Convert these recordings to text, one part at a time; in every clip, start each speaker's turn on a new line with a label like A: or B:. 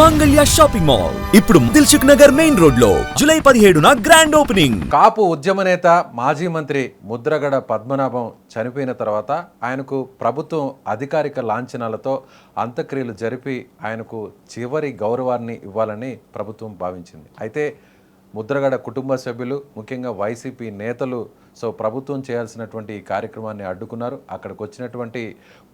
A: మాంగళ్య shopping mall ఇప్పుడు Dilsukh Nagar main road లో జూలై 17న గ్రాండ్ ఓపెనింగ్.
B: కాపు ఉద్యమ నేత మాజీ మంత్రి ముద్రగడ పద్మనాభం చనిపోయిన తర్వాత ఆయనకు ప్రభుత్వం అధికారిక లాంఛనాలతో అంత్యక్రియలు జరిపి ఆయనకు చివరి గౌరవాన్ని ఇవ్వాలని ప్రభుత్వం భావించింది. అయితే ముద్రగడ కుటుంబ సభ్యులు ముఖ్యంగా వైసీపీ నేతలు ప్రభుత్వం చేయాల్సినటువంటి ఈ కార్యక్రమాన్ని అడ్డుకున్నారు. అక్కడికి వచ్చినటువంటి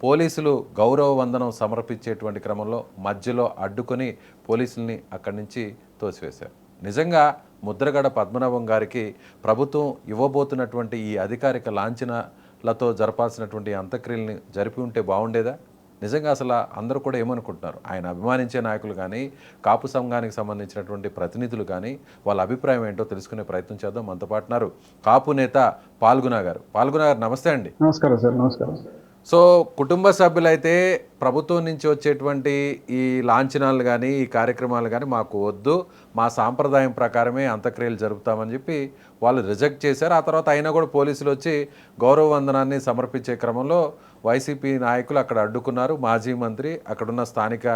B: పోలీసులు గౌరవ వందనం సమర్పించేటువంటి క్రమంలో మధ్యలో అడ్డుకొని పోలీసుల్ని అక్కడి నుంచి తోసివేశారు. నిజంగా ముద్రగడ పద్మనాభం గారికి ప్రభుత్వం ఇవ్వబోతున్నటువంటి ఈ అధికారిక లాంఛనాలతో జరపాల్సినటువంటి అంత్యక్రియల్ని జరిపి ఉంటే బాగుండేదా? నిజంగా అసలు అందరూ కూడా ఏమనుకుంటున్నారు? ఆయన అభిమానించే నాయకులు కానీ కాపు సంఘానికి సంబంధించినటువంటి ప్రతినిధులు కానీ వాళ్ళ అభిప్రాయం ఏంటో తెలుసుకునే ప్రయత్నం చేద్దాం. మనతో పాటున్నారు కాపు నేత పాల్గుణ గారు. నమస్తే అండి.
C: నమస్కారం సార్. నమస్కారం.
B: కుటుంబ సభ్యులైతే ప్రభుత్వం నుంచి వచ్చేటువంటి ఈ లాంఛనాలు కానీ ఈ కార్యక్రమాలు కానీ మాకు వద్దు, మా సాంప్రదాయం ప్రకారమే అంత్యక్రియలు జరుపుతామని చెప్పి వాళ్ళు రిజెక్ట్ చేశారు. ఆ తర్వాత అయినా కూడా పోలీసులు వచ్చి గౌరవ వందనాన్ని సమర్పించే క్రమంలో వైసీపీ నాయకులు అక్కడ అడ్డుకున్నారు. మాజీ మంత్రి, అక్కడున్న స్థానిక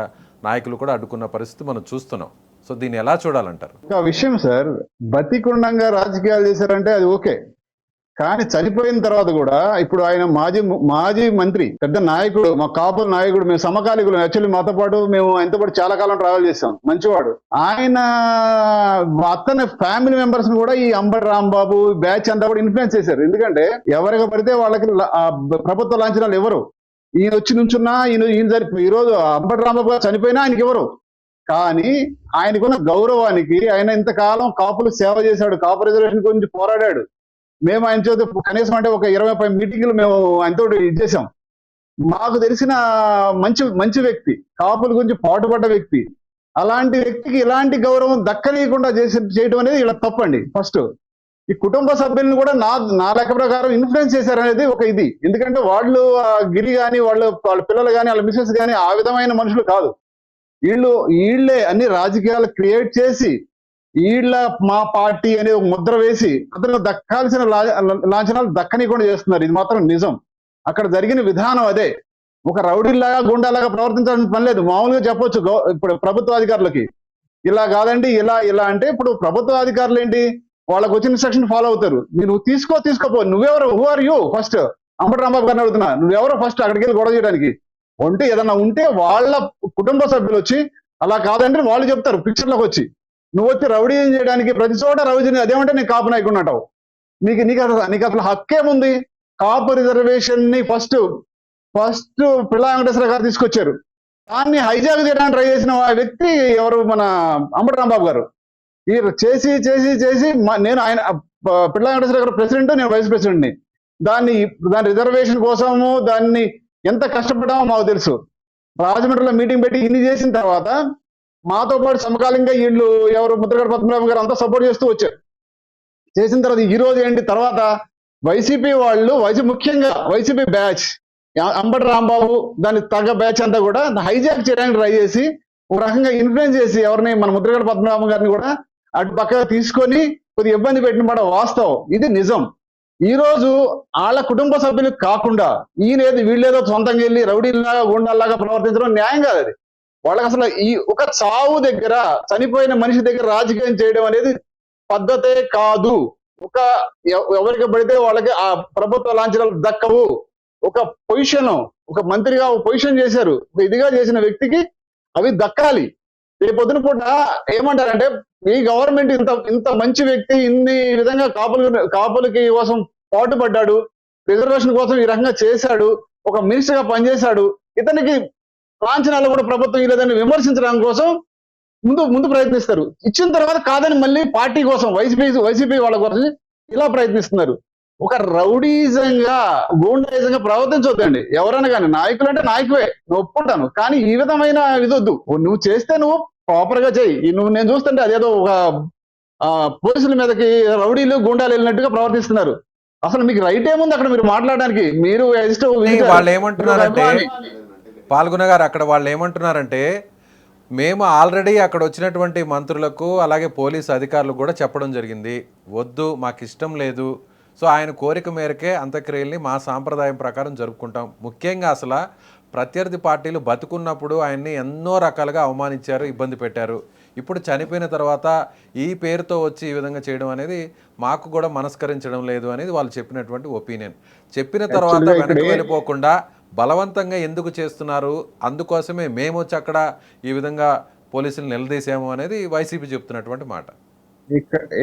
B: నాయకులు కూడా అడ్డుకున్న పరిస్థితి మనం చూస్తున్నాం. దీన్ని ఎలా చూడాలంటారు?
C: ఒక విషయం సార్, బతికుండంగా రాజకీయాలు చేశారంటే అది ఓకే, కానీ చనిపోయిన తర్వాత కూడా ఇప్పుడు ఆయన మాజీ మంత్రి, పెద్ద నాయకుడు, మా కాపుల నాయకుడు, మేము సమకాలీకులు. యాక్చువల్లీ మాతో పాటు మేము ఆయనతో పాటు చాలా కాలం ట్రావెల్ చేస్తాం. మంచివాడు. ఆయన అతని ఫ్యామిలీ మెంబర్స్ ని కూడా ఈ అంబటి రాంబాబు బ్యాచ్ అంతా కూడా ఇన్ఫ్లుయెన్స్ చేశారు. ఎందుకంటే ఎవరికి పడితే వాళ్ళకి ప్రభుత్వ లాంఛనాలు ఎవరు, ఈయన వచ్చి నుంచున్నా ఈ రోజు అంబటి రాంబాబు గారు చనిపోయినా ఆయనకి ఎవరు. కానీ ఆయనకున్న గౌరవానికి, ఆయన ఇంతకాలం కాపులు సేవ చేశాడు, కాపు రిజర్వేషన్ గురించి పోరాడాడు. మేము ఆయన చేత కనీసం అంటే ఒక 20 మీటింగ్లు మేము ఆయనతో ఇచ్చేసాం. మాకు తెలిసిన మంచి వ్యక్తి, కాపుల గురించి పాటుపడ్డ వ్యక్తి. అలాంటి వ్యక్తికి ఇలాంటి గౌరవం దక్కనీయకుండా చేయడం అనేది ఇలా తప్పండి. ఫస్ట్ ఈ కుటుంబ సభ్యులను కూడా నా లెక్క ప్రకారం ఇన్ఫ్లుయెన్స్ చేశారనేది ఒక ఇది. ఎందుకంటే వాళ్ళు గిరి కానీ వాళ్ళ పిల్లలు కానీ వాళ్ళ మిసెస్ కానీ ఆ విధమైన మనుషులు కాదు. వీళ్ళే అన్ని రాజకీయాలు క్రియేట్ చేసి మా పార్టీ అనే ఒక ముద్ర వేసి అతను దక్కాల్సిన లాంఛనాలు దక్కనీయకుండా చేస్తున్నారు. ఇది మాత్రం నిజం. అక్కడ జరిగిన విధానం అదే. ఒక రౌడీలాగా గుండాలాగా ప్రవర్తించాల్సిన పని లేదు. మామూలుగా చెప్పొచ్చు ఇప్పుడు ప్రభుత్వ అధికారులకి ఇలా కాదండి, ఇలా అంటే ఇప్పుడు ప్రభుత్వ అధికారులు ఏంటి, వాళ్ళకి వచ్చిన ఇన్స్ట్రక్షన్ ఫాలో అవుతారు. నువ్వు తీసుకోపో, నువ్వెవరు, who are you first? Ambati Rambabu గారిని అడుగుతున్నా, నువ్వెవరో ఫస్ట్ అక్కడికి వెళ్ళి గొడవ చేయడానికి? ఏదన్నా ఉంటే వాళ్ళ కుటుంబ సభ్యులు వచ్చి అలా కాదంటే వాళ్ళు చెప్తారు పిక్చర్లోకి వచ్చి. నువ్వు వచ్చి రౌడీ చేయడానికి ప్రతి చోట రౌడీ, అదేమంటే నేను కాపు నాయకుడు అంటావు. నీకు అసలు హక్కేముంది? కాపు రిజర్వేషన్ ని ఫస్ట్ పిల్ల వెంకటేశ్వర గారు తీసుకొచ్చారు. దాన్ని హైజాక్ చేయడానికి ట్రై చేసిన వ్యక్తి ఎవరు? మన అంబటి రాంబాబు గారు. ఈ చేసి నేను ఆయన పిల్ల వెంకటేశ్వర గారు ప్రెసిడెంట్, నేను వైస్ ప్రెసిడెంట్ని. దాని రిజర్వేషన్ కోసము దాన్ని ఎంత కష్టపడ్డామో మాకు తెలుసు. రాజమండ్రిలో మీటింగ్ పెట్టి ఇన్ని చేసిన తర్వాత మాతో పాటు సమకాలీనంగా వీళ్ళు ఎవరు ముద్రగడ పద్మనాభం గారు అంతా సపోర్ట్ చేస్తూ వచ్చారు. చేసిన తర్వాత ఈ రోజు ఏంటి, తర్వాత వైసీపీ వాళ్ళు, ముఖ్యంగా వైసీపీ బ్యాచ్, అంబటి రాంబాబు దాని తగ్గ బ్యాచ్ అంతా కూడా హైజాక్ చేయడానికి ట్రై చేసి ఒక రకంగా ఇన్ఫ్లుయెన్స్ చేసి ఎవరిని, మన ముద్రగడ పద్మనాభం గారిని కూడా అటు పక్కగా తీసుకొని కొద్దిగా ఇబ్బంది పెట్టిన మాట వాస్తవం. ఇది నిజం. ఈ రోజు వాళ్ళ కుటుంబ సభ్యులకు కాకుండా వీళ్ళేదో సొంతంగా వెళ్ళి రౌడీలాగా గుండాల్లాగా ప్రవర్తించడం న్యాయం కాదు. అది వాళ్ళకి అసలు ఈ ఒక చావు దగ్గర, చనిపోయిన మనిషి దగ్గర రాజకీయం చేయడం అనేది పద్ధతే కాదు. ఎవరికి పడితే వాళ్ళకి ఆ ప్రభుత్వ లాంఛనాలు దక్కవు. ఒక పొజిషన్, ఒక మంత్రిగా ఒక పొజిషన్ చేశారు, ఒక ఇదిగా చేసిన వ్యక్తికి అవి దక్కాలి. రేపు పొద్దున పూట ఏమంటారంటే, ఈ గవర్నమెంట్ ఇంత మంచి వ్యక్తి ఇన్ని విధంగా కాపులకి కోసం పాటుపడ్డాడు, రిజర్వేషన్ కోసం ఈ రకంగా చేశాడు, ఒక మినిస్టర్ గా పనిచేశాడు, ఇతనికి లాంఛనాలు కూడా ప్రభుత్వం లేదని విమర్శించడం కోసం ముందు ప్రయత్నిస్తారు. ఇచ్చిన తర్వాత కాదని మళ్ళీ పార్టీ కోసం, వైసీపీ వాళ్ళ కోసం ఇలా ప్రయత్నిస్తున్నారు. ఒక రౌడీజంగా, గూండాయిజంగా ప్రవర్తించొద్దండి. ఎవరైనా కానీ, నాయకులు అంటే నాయకువే, నేను ఒప్పుకుంటాను. కానీ ఈ విధమైన ఇదొద్దు. నువ్వు చేస్తే నువ్వు ప్రాపర్ గా చెయ్యి. నేను చూస్తుంటే అదేదో ఒక పోలీసుల మీదకి రౌడీలు గుండాలు వెళ్ళినట్టుగా ప్రవర్తిస్తున్నారు. అసలు మీకు రైట్ ఏముంది అక్కడ మీరు మాట్లాడడానికి? మీరు
B: వాళ్ళు ఏమంటున్నారంటే, పాల్గొన గారు, అక్కడ వాళ్ళు ఏమంటున్నారంటే, మేము ఆల్రెడీ అక్కడ వచ్చినటువంటి మంత్రులకు అలాగే పోలీసు అధికారులకు కూడా చెప్పడం జరిగింది, వద్దు, మాకు ఇష్టం లేదు, ఆయన కోరిక మేరకే అంత్యక్రియల్ని మా సాంప్రదాయం ప్రకారం జరుపుకుంటాం. ముఖ్యంగా అసలు ప్రత్యర్థి పార్టీలు బతుకున్నప్పుడు ఆయన్ని ఎన్నో రకాలుగా అవమానించారు, ఇబ్బంది పెట్టారు. ఇప్పుడు చనిపోయిన తర్వాత ఈ పేరుతో వచ్చి ఈ విధంగా చేయడం అనేది మాకు కూడా మనస్కరించడం లేదు అనేది వాళ్ళు చెప్పినటువంటి ఒపీనియన్. చెప్పిన తర్వాత
C: Actually గా
B: వెనక్కి
C: ఇక్కడ
B: వెళ్ళిపోకుండా బలవంతంగా ఎందుకు చేస్తున్నారు, అందుకోసమే మేము వచ్చి అక్కడ ఈ విధంగా పోలీసులు నిలదీసాము అనేది వైసీపీ చెప్తున్నటువంటి మాట.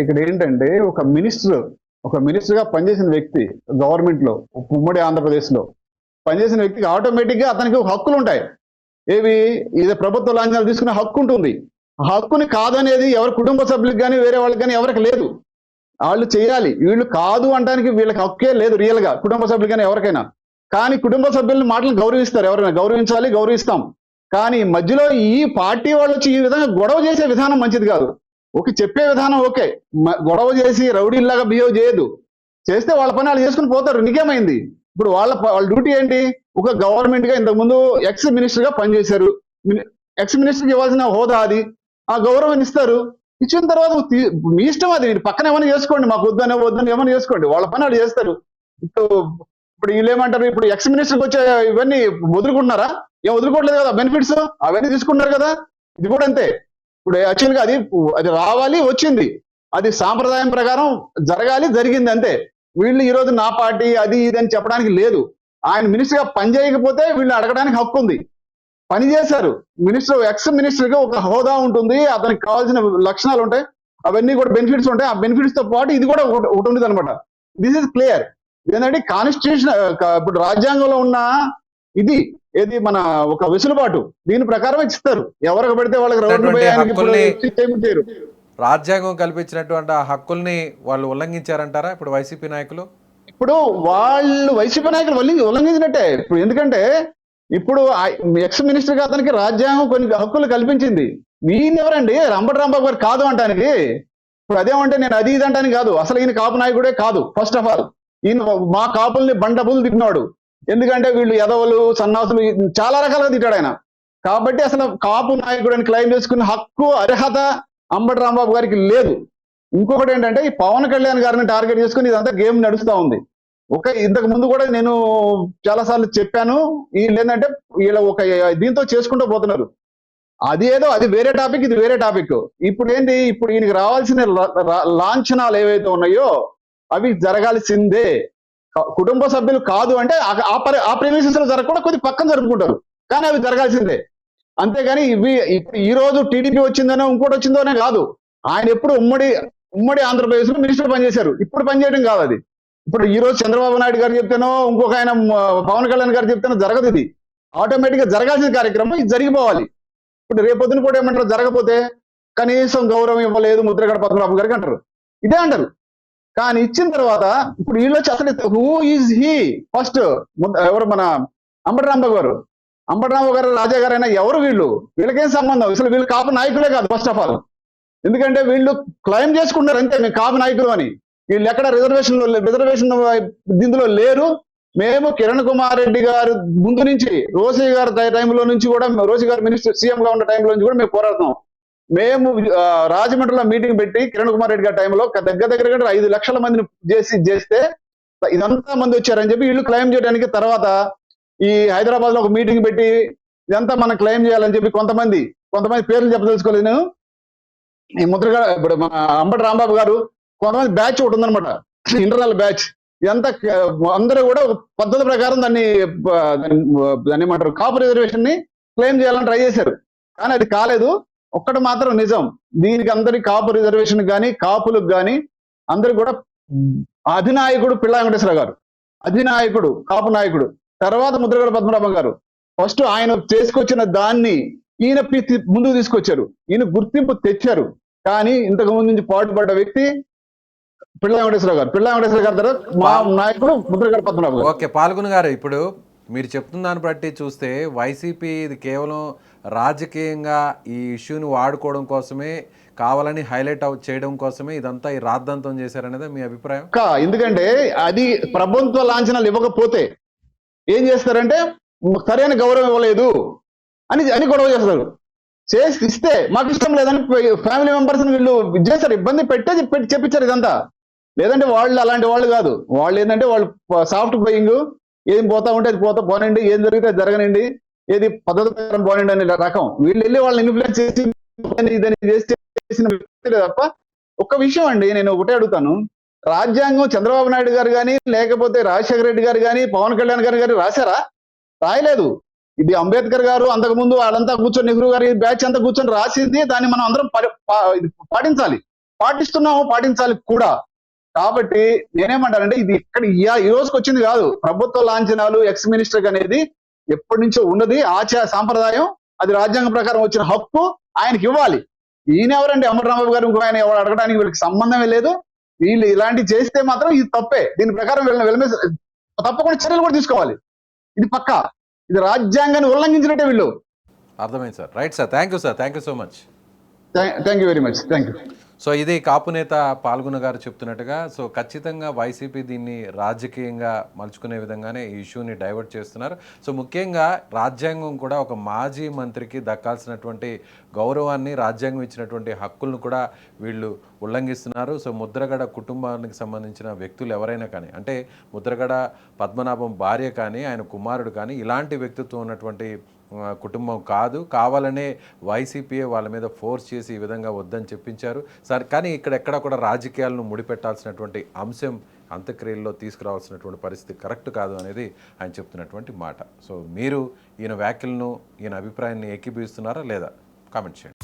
C: ఇక్కడ ఏంటంటే ఒక మినిస్టర్ గా పనిచేసిన వ్యక్తి గవర్నమెంట్ లో ఉమ్మడి ఆంధ్రప్రదేశ్ లో పనిచేసిన వ్యక్తికి ఆటోమేటిక్ గా అతనికి ఒక హక్కులు ఉంటాయి. ఏవి ఇది ప్రభుత్వ లాంఛనాలు తీసుకునే హక్కు ఉంటుంది. ఆ హక్కుని కాదనేది ఎవరి కుటుంబ సభ్యులకు కానీ వేరే వాళ్ళకి కానీ ఎవరికి లేదు. వాళ్ళు చేయాలి, వీళ్ళు కాదు అనడానికి వీళ్ళకి హక్కే లేదు రియల్ గా, కుటుంబ సభ్యులు కానీ ఎవరికైనా. కానీ కుటుంబ సభ్యులను మాటలను గౌరవిస్తారు, ఎవరైనా గౌరవించాలి, గౌరవిస్తాం. కానీ మధ్యలో ఈ పార్టీ వాళ్ళు వచ్చి ఈ విధంగా గొడవ చేసే విధానం మంచిది కాదు. ఓకే, చెప్పే విధానం ఓకే, గొడవ చేసి రౌడీలాగా బిహేవ్ చేయదు. చేస్తే వాళ్ళ పని వాళ్ళు చేసుకుని పోతారు, నిజమైంది. ఇప్పుడు వాళ్ళ డ్యూటీ ఏంటి? ఒక గవర్నమెంట్ గా ఇంతకు ముందు ఎక్స్ మినిస్టర్ గా పనిచేశారు. ఎక్స్ మినిస్టర్కి ఇవ్వాల్సిన హోదా అది, ఆ గౌరవం ఇస్తారు. ఇచ్చిన తర్వాత మీ ఇష్టం, అది మీరు పక్కన ఏమైనా చేసుకోండి, మాకు వద్దని ఏమైనా చేసుకోండి, వాళ్ళ పని వాళ్ళు చేస్తారు. ఇప్పుడు వీళ్ళు ఏమంటారు, ఇప్పుడు ఎక్స్ మినిస్టర్కి వచ్చే ఇవన్నీ వదులుకుంటున్నారా? ఏం వదులుకోవట్లేదు కదా, బెనిఫిట్స్ అవన్నీ తీసుకుంటున్నారు కదా. ఇది కూడా అంతే. ఇప్పుడు యాక్చువల్ గా అది రావాలి, వచ్చింది, అది సాంప్రదాయం ప్రకారం జరగాలి, జరిగింది అంతే. వీళ్ళు ఈ రోజు నా పార్టీ అది ఇది అని చెప్పడానికి లేదు. ఆయన మినిస్టర్ గా పని చేయకపోతే వీళ్ళు అడగడానికి హక్కు ఉంది. పని చేశారు, ఎక్స్ మినిస్టర్ గా ఒక హోదా ఉంటుంది, అతనికి కావాల్సిన లక్షణాలు ఉంటాయి, అవన్నీ కూడా బెనిఫిట్స్ ఉంటాయి. ఆ బెనిఫిట్స్ తో పాటు ఇది కూడా ఒకటి ఉంటుంది అనమాట. This is clear. ఏంటంటే కాన్స్టిట్యూషన్, ఇప్పుడు రాజ్యాంగంలో ఉన్న ఇది ఏది మన ఒక వెసులుబాటు, దీని ప్రకారం ఇస్తారు. ఎవరికి పడితే వాళ్ళకి రోడ్డు చేయరు.
B: రాజ్యాంగం కల్పించినటువంటి ఆ హక్కుల్ని వాళ్ళు ఉల్లంఘించారంటారా ఇప్పుడు వైసీపీ నాయకులు?
C: ఇప్పుడు వాళ్ళు వైసీపీ నాయకులు ఉల్లంఘించినట్టే. ఇప్పుడు ఎందుకంటే ఇప్పుడు ఎక్స్ మినిస్టర్ గా అతనికి రాజ్యాంగం కొన్ని హక్కులు కల్పించింది. వీళ్ళు ఎవరండి? అంబటి రాంబాబు గారు కాదు అంటానికి. ఇప్పుడు అదేమంటే నేను అది ఇది అంటానికి కాదు, అసలు ఈయన కాపు నాయకుడే కాదు. ఫస్ట్ ఆఫ్ ఆల్ ఈయన మా కాపుల్ని బండబులు తిట్టినాడు. ఎందుకంటే వీళ్ళు ఎదవలు, సన్నాసులు, చాలా రకాలుగా తిట్టాడు ఆయన. కాబట్టి అసలు కాపు నాయకుడు అని క్లెయిమ్ చేసుకునే హక్కు, అర్హత అంబటి రాంబాబు గారికి లేదు. ఇంకొకటి ఏంటంటే ఈ పవన్ కళ్యాణ్ గారిని టార్గెట్ చేసుకుని ఇదంతా గేమ్ నడుస్తూ ఉంది. ఇంతకు ముందు కూడా నేను చాలా సార్లు చెప్పాను, వీళ్ళు ఏంటంటే వీళ్ళ ఒక దీంతో చేసుకుంటూ పోతున్నారు. అది వేరే టాపిక్, ఇది వేరే టాపిక్. ఇప్పుడు ఏంటి, ఇప్పుడు ఈయనకి రావాల్సిన లాంఛనాలు ఏవైతే ఉన్నాయో అవి జరగాల్సిందే. కుటుంబ సభ్యులు కాదు అంటే ఆ ప్రెమిసెస్ లో జరగకుండా కొద్ది పక్కన జరుపుకుంటారు, కానీ అవి జరగాల్సిందే. అంతేగాని ఈ రోజు టీడీపీ వచ్చిందనో ఇంకోటి వచ్చిందోనే కాదు. ఆయన ఎప్పుడు ఉమ్మడి ఆంధ్రప్రదేశ్ లో మినిస్టర్ పనిచేశారు, ఇప్పుడు పనిచేయడం కాదు అది. ఇప్పుడు ఈ రోజు చంద్రబాబు నాయుడు గారు చెప్తేనో ఇంకొక ఆయన పవన్ కళ్యాణ్ గారు చెప్తేనో జరగదు. ఇది ఆటోమేటిక్ గా జరగాల్సిన కార్యక్రమం, ఇది జరిగిపోవాలి. ఇప్పుడు రేపొద్దున కూడా ఏమంటారు, జరగకపోతే కనీసం గౌరవం ఇవ్వలేదు ముద్రగడ పద్మనాభం గారికి అంటారు, ఇదే అంటారు. కానీ ఇచ్చిన తర్వాత ఇప్పుడు వీళ్ళు వచ్చి అసలు హూ ఈజ్ హీ ఫస్ట్, ఎవరు మన అంబటి రాంబాబు గారు రాజా గారు అయినా ఎవరు వీళ్ళకేం సంబంధం? అసలు వీళ్ళు కాపు నాయకులే కాదు ఫస్ట్ ఆఫ్ ఆల్. ఎందుకంటే వీళ్ళు క్లెయిమ్ చేసుకుంటారు అంతే, మేము కాపు నాయకులు అని. వీళ్ళు ఎక్కడ రిజర్వేషన్ దీంట్లో లేరు. మేము కిరణ్ కుమార్ రెడ్డి గారు ముందు నుంచి, రోసీ గారి టైంలో నుంచి కూడా, రోసీ గారు మినిస్టర్ సీఎం గా ఉన్న టైంలో నుంచి కూడా మేము పోరాడుతున్నాం. మేము రాజమండ్రిలో మీటింగ్ పెట్టి కిరణ్ కుమార్ రెడ్డి గారి టైంలో దగ్గర 5 లక్షల మందిని చేస్తే ఇదంతా మంది వచ్చారని చెప్పి వీళ్ళు క్లెయిమ్ చేయడానికి, తర్వాత ఈ హైదరాబాద్ లో ఒక మీటింగ్ పెట్టి ఇదంతా మనం క్లెయిమ్ చేయాలని చెప్పి కొంతమంది పేర్లు చెప్పదలుచుకోలేదు నేను. ఈ ముద్రగడ, ఇప్పుడు మన అంబటి రాంబాబు గారు, కొంతమంది బ్యాచ్ ఒకటి ఉందనమాట, ఇంటర్నల్ బ్యాచ్. ఇదంతా అందరూ కూడా ఒక పద్ధతి ప్రకారం దాన్ని ఏమంటారు, కాపు రిజర్వేషన్ ని క్లెయిమ్ చేయాలని ట్రై చేశారు, కానీ అది కాలేదు. ఒక్కటి మాత్రం నిజం, దీనికి అందరి కాపు రిజర్వేషన్ కానీ కాపులకు కానీ అందరికి కూడా అధినాయకుడు పిళ్ళా వెంకటేశ్వర గారు, అధినాయకుడు, కాపు నాయకుడు. తర్వాత ముద్రగడ పద్మనాభం గారు. ఫస్ట్ ఆయన చేసుకొచ్చిన దాన్ని ఈయన ముందుకు తీసుకొచ్చారు, ఈయన గుర్తింపు తెచ్చారు. కానీ ఇంతకు ముందు నుంచి పాటుపడ్డ వ్యక్తి పిళ్ళా వెంకటేశ్వర గారు తర్వాత మా నాయకుడు ముద్రగడ పద్మనాభం గారు.
B: ఓకే, పాల్గొన గారు, ఇప్పుడు మీరు చెప్తున్న దాన్ని బట్టి చూస్తే వైసీపీ ఇది కేవలం రాజకీయంగా ఈ ఇష్యూని వాడుకోవడం కోసమే, కావాలని హైలైట్ చేయడం కోసమే ఇదంతా ఈ రాద్ధాంతం చేశారనేది మీ అభిప్రాయం?
C: ఎందుకంటే అది ప్రభుత్వ లాంఛనాలు ఇవ్వకపోతే ఏం చేస్తారంటే సరైన గౌరవం ఇవ్వలేదు అని గొడవ చేస్తారు. ఇస్తే మాకు ఇష్టం లేదని ఫ్యామిలీ మెంబర్స్ వీళ్ళు చేస్తారు, ఇబ్బంది చెప్పించారు ఇదంతా. లేదంటే వాళ్ళు అలాంటి వాళ్ళు కాదు. వాళ్ళు ఏంటంటే వాళ్ళు సాఫ్ట్ గోయింగ్, ఏం పోతా ఉంటే అది పోనండి, ఏం జరిగితే అది జరగనండి, ఏది పద్ధతి ప్రకారం పోనండి అనే రకం. వీళ్ళు వెళ్ళి వాళ్ళని ఇన్ఫ్లుయెన్స్ చేసి ఇదని చేసిన వ్యక్తులే తప్ప. ఒక్క విషయం అండి, నేను ఒకటే అడుగుతాను, రాజ్యాంగం చంద్రబాబు నాయుడు గారు కానీ లేకపోతే రాజశేఖర రెడ్డి గారు కానీ పవన్ కళ్యాణ్ గారు కానీ రాశారా? రాయలేదు. ఇది అంబేద్కర్ గారు అంతకుముందు వాళ్ళంతా కూర్చొని, నెహ్రూ గారి బ్యాచ్ అంతా కూర్చొని రాసింది. దాన్ని మనం అందరం పాటించాలి, పాటిస్తున్నాము, పాటించాలి కూడా. కాబట్టి నేనేమంటానంటే ఇది ఇక్కడ ఈ రోజుకి వచ్చింది కాదు. ప్రభుత్వ లాంఛనాలు ఎక్స్ మినిస్టర్ అనేది ఎప్పటి నుంచో ఉన్నది, సాంప్రదాయం. అది రాజ్యాంగం ప్రకారం వచ్చిన హక్కు, ఆయనకి ఇవ్వాలి. ఈయన ఎవరండి? అమర్రాంబాబు గారు ఇంకో ఆయన ఎవరు అడగడానికి వీళ్ళకి సంబంధమే లేదు. వీళ్ళు ఇలాంటివి చేస్తే మాత్రం ఇది తప్పే. దీని ప్రకారం వీళ్ళ తప్పకుండా చర్యలు కూడా తీసుకోవాలి. ఇది పక్కా, ఇది రాజ్యాంగాన్ని ఉల్లంఘించినట్టే వీళ్ళు.
B: అర్థమైంది sir. Right sir, thank you sir, thank you so much.
C: Thank you very much, thank you.
B: So ఇది కాపు నేత పాల్గొన్న గారు చెప్తున్నట్టుగా, సో ఖచ్చితంగా వైసీపీ దీన్ని రాజకీయంగా మలుచుకునే విధంగానే ఈ ఇష్యూని డైవర్ట్ చేస్తున్నారు. సో ముఖ్యంగా రాజ్యాంగం కూడా ఒక మాజీ మంత్రికి దక్కాల్సినటువంటి గౌరవాన్ని, రాజ్యాంగం ఇచ్చినటువంటి హక్కులను కూడా వీళ్ళు ఉల్లంఘిస్తున్నారు. సో ముద్రగడ కుటుంబానికి సంబంధించిన వ్యక్తులు ఎవరైనా కానీ, అంటే ముద్రగడ పద్మనాభం భార్య కానీ ఆయన కుమారుడు కానీ ఇలాంటి వ్యక్తిత్వం ఉన్నటువంటి కుటుంబం కాదు. కావాలనే వైసీపీఏ వాళ్ళ మీద ఫోర్స్ చేసి ఈ విధంగా వద్దని చెప్పించారు సార్. కానీ ఎక్కడ కూడా రాజకీయాలను ముడిపెట్టాల్సినటువంటి అంశం అంత్యక్రియల్లో తీసుకురావాల్సినటువంటి పరిస్థితి కరెక్ట్ కాదు అనేది ఆయన చెప్తున్నటువంటి మాట. సో మీరు ఈయన వ్యాఖ్యలను, ఈయన అభిప్రాయాన్ని ఏకీభవిస్తున్నారా లేదా? కామెంట్ చేయండి.